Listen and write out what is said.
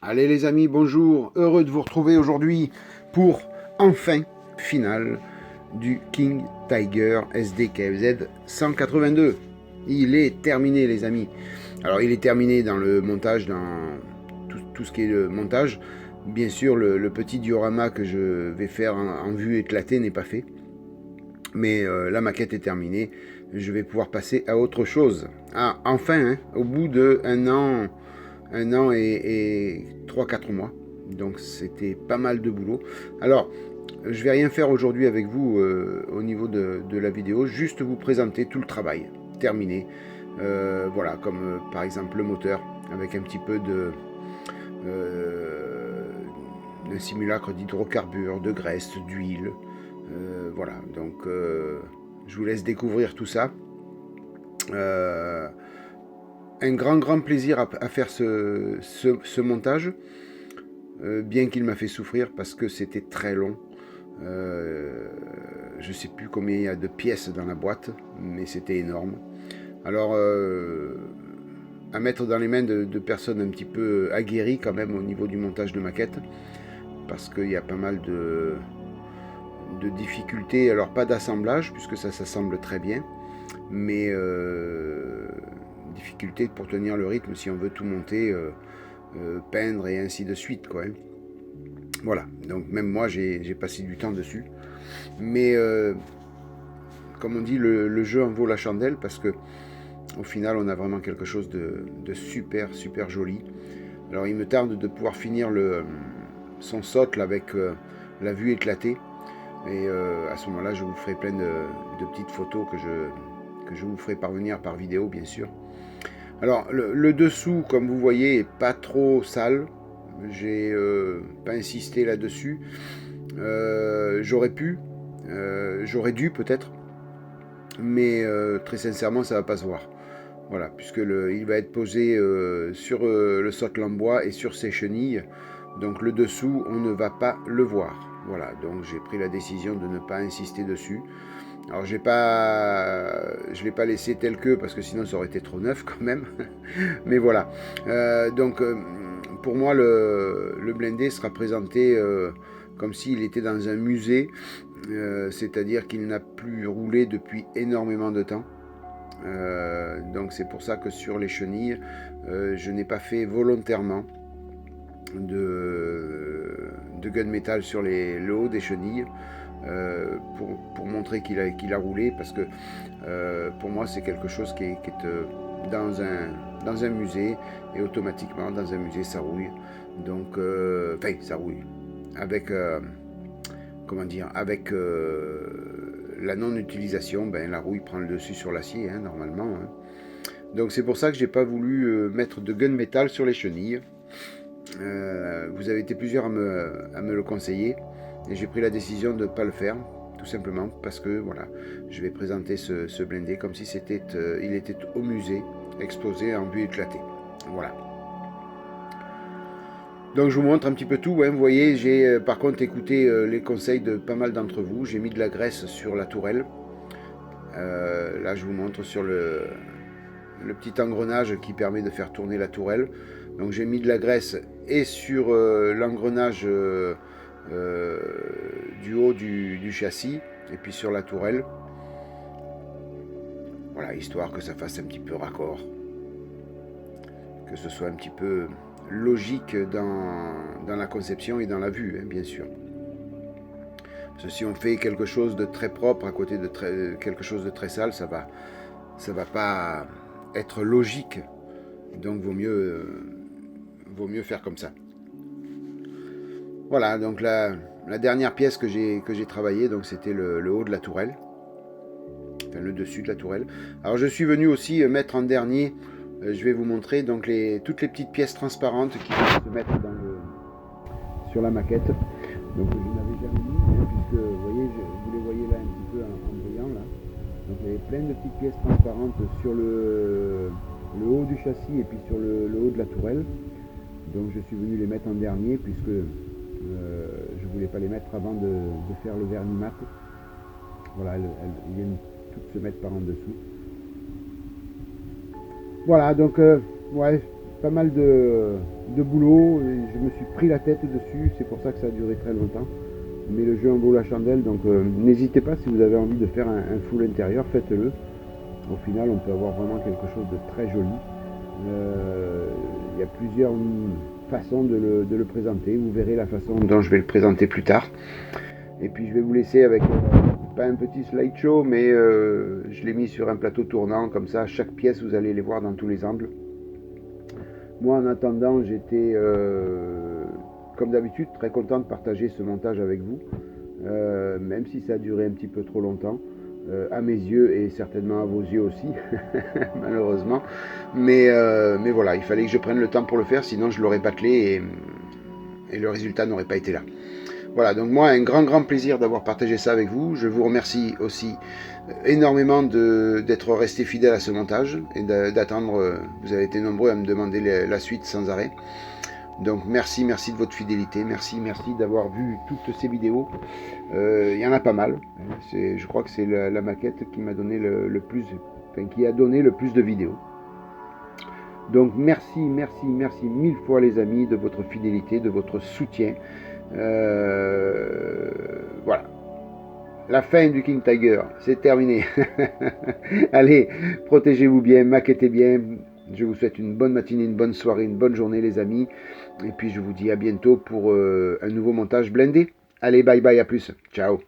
Allez les amis, bonjour, heureux de vous retrouver aujourd'hui pour enfin finale du King Tiger SD KFZ 182. Il est terminé les amis. Alors il est terminé dans le montage, dans tout ce qui est le montage. Bien sûr le petit diorama que je vais faire en vue éclatée n'est pas fait. Mais la maquette est terminée. Je vais pouvoir passer à autre chose. Ah, enfin, hein, au bout de un an et 3-4 mois. Donc c'était pas mal de boulot. Alors, je vais rien faire aujourd'hui avec vous au niveau de la vidéo, juste vous présenter tout le travail terminé. Voilà, comme par exemple le moteur, avec un petit peu de simulacre d'hydrocarbures, de graisse, d'huile. Voilà, donc je vous laisse découvrir tout ça. Un grand plaisir à faire ce montage, bien qu'il m'a fait souffrir parce que c'était très long. Je sais plus combien il y a de pièces dans la boîte, mais c'était énorme. Alors, à mettre dans les mains de personnes un petit peu aguerries quand même au niveau du montage de maquettes, parce qu'il y a pas mal de difficultés. Alors pas d'assemblage, puisque ça s'assemble très bien, mais difficulté pour tenir le rythme si on veut tout monter, peindre et ainsi de suite quoi. Voilà, donc même moi j'ai passé du temps dessus, mais comme on dit, le jeu en vaut la chandelle, parce que au final on a vraiment quelque chose de super joli. Alors il me tarde de pouvoir finir son socle avec la vue éclatée, et à ce moment là je vous ferai plein de petites photos que je vous ferai parvenir par vidéo bien sûr. Alors le dessous, comme vous voyez, est pas trop sale. J'ai pas insisté là-dessus. J'aurais dû peut-être, mais très sincèrement ça va pas se voir. Voilà, puisque il va être posé sur le socle en bois et sur ses chenilles, donc le dessous on ne va pas le voir. Voilà, donc j'ai pris la décision de ne pas insister dessus. Alors je l'ai pas laissé tel que, parce que sinon ça aurait été trop neuf quand même. Mais voilà. Donc pour moi le blindé sera présenté comme s'il était dans un musée, c'est-à-dire qu'il n'a plus roulé depuis énormément de temps. Donc c'est pour ça que sur les chenilles, je n'ai pas fait volontairement de gunmetal sur le haut des chenilles. Pour montrer qu'il a roulé, parce que pour moi c'est quelque chose qui est dans un musée, et automatiquement dans un musée ça rouille. Donc enfin ça rouille avec comment dire, avec la non utilisation, ben la rouille prend le dessus sur l'acier hein, normalement hein. Donc c'est pour ça que j'ai pas voulu mettre de gunmetal sur les chenilles. Vous avez été plusieurs à me le conseiller, et j'ai pris la décision de ne pas le faire, tout simplement parce que voilà, je vais présenter ce blindé comme si il était au musée, exposé en vue éclatée. Voilà. Donc je vous montre un petit peu tout, hein. Vous voyez, j'ai par contre écouté les conseils de pas mal d'entre vous. J'ai mis de la graisse sur la tourelle. Là je vous montre sur le petit engrenage qui permet de faire tourner la tourelle. Donc j'ai mis de la graisse et sur l'engrenage du haut du châssis, et puis sur la tourelle. Voilà, histoire que ça fasse un petit peu raccord, que ce soit un petit peu logique dans la conception et dans la vue, hein, bien sûr. Parce que si on fait quelque chose de très propre à côté de quelque chose de très sale, ça va pas être logique. Donc vaut mieux faire comme ça. Voilà, donc la dernière pièce que j'ai travaillée, donc c'était le haut de la tourelle, enfin le dessus de la tourelle. Alors je suis venu aussi mettre en dernier, je vais vous montrer donc toutes les petites pièces transparentes qui vont se mettre sur la maquette. Donc je n'avais jamais mis, hein, puisque vous voyez, vous les voyez là un petit peu en brillant là. Donc il y avait plein de petites pièces transparentes sur le haut du châssis et puis sur le haut de la tourelle. Donc je suis venu les mettre en dernier, puisque je voulais pas les mettre avant de faire le vernis mat. Voilà, elles viennent toutes se mettre par en dessous. Voilà, donc ouais, pas mal de boulot, et je me suis pris la tête dessus, c'est pour ça que ça a duré très longtemps. Mais le jeu en vaut la chandelle, donc n'hésitez pas si vous avez envie de faire un full intérieur, faites-le. Au final, on peut avoir vraiment quelque chose de très joli. Il y a plusieurs façons de le présenter. Vous verrez la façon dont je vais le présenter plus tard. Et puis je vais vous laisser avec, pas un petit slideshow, mais je l'ai mis sur un plateau tournant. Comme ça, chaque pièce, vous allez les voir dans tous les angles. Moi, en attendant, j'étais, comme d'habitude, très content de partager ce montage avec vous. Même si ça a duré un petit peu trop longtemps. À mes yeux et certainement à vos yeux aussi, malheureusement. Mais voilà, il fallait que je prenne le temps pour le faire, sinon je l'aurais bâclé et le résultat n'aurait pas été là. Voilà, donc moi, un grand plaisir d'avoir partagé ça avec vous. Je vous remercie aussi énormément d'être resté fidèle à ce montage et d'attendre. Vous avez été nombreux à me demander la suite sans arrêt. Donc merci de votre fidélité, merci d'avoir vu toutes ces vidéos. Il y en a pas mal. Je crois que c'est la maquette qui m'a donné le plus, enfin, qui a donné le plus de vidéos. Donc merci mille fois les amis de votre fidélité, de votre soutien. Voilà. La fin du King Tiger, c'est terminé. Allez, protégez-vous bien, maquettez bien. Je vous souhaite une bonne matinée, une bonne soirée, une bonne journée les amis. Et puis je vous dis à bientôt pour un nouveau montage blindé. Allez, bye bye, à plus. Ciao.